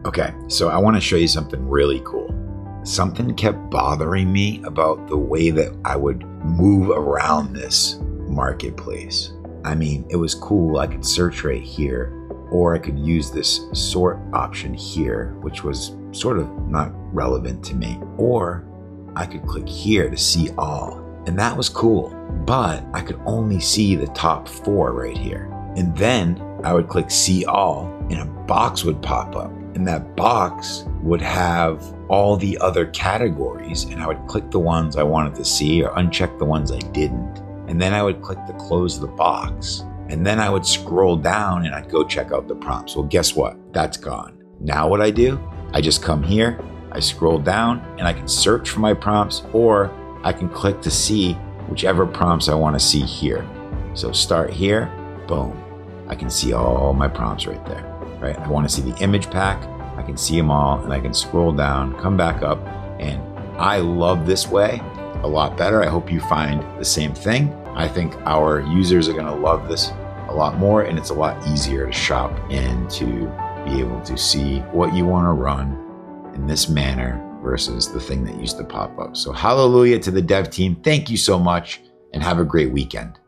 Okay, so I want to show you something really cool. Something kept bothering me about the way that I would move around this marketplace. I mean, it was cool. I could search right here, or I could use this sort option here, which was sort of not relevant to me. Or I could click here to see all, and that was cool. But I could only see the top 4 right here. And then I would click see all, and a box would pop up. And that box would have all the other categories, and I would click the ones I wanted to see or uncheck the ones I didn't. And then I would click to close the box. And then I would scroll down and I'd go check out the prompts. Well, guess what? That's gone. Now what I do, I just come here, I scroll down, and I can search for my prompts, or I can click to see whichever prompts I want to see here. So start here, boom. I can see all my prompts right there. Right? I want to see the image pack, I can see them all, and I can scroll down, come back up, and I love this way a lot better. I hope you find the same thing. I think our users are going to love this a lot more, and it's a lot easier to shop and to be able to see what you want to run in this manner versus the thing that used to pop up. So hallelujah to the dev team. Thank you so much, and have a great weekend.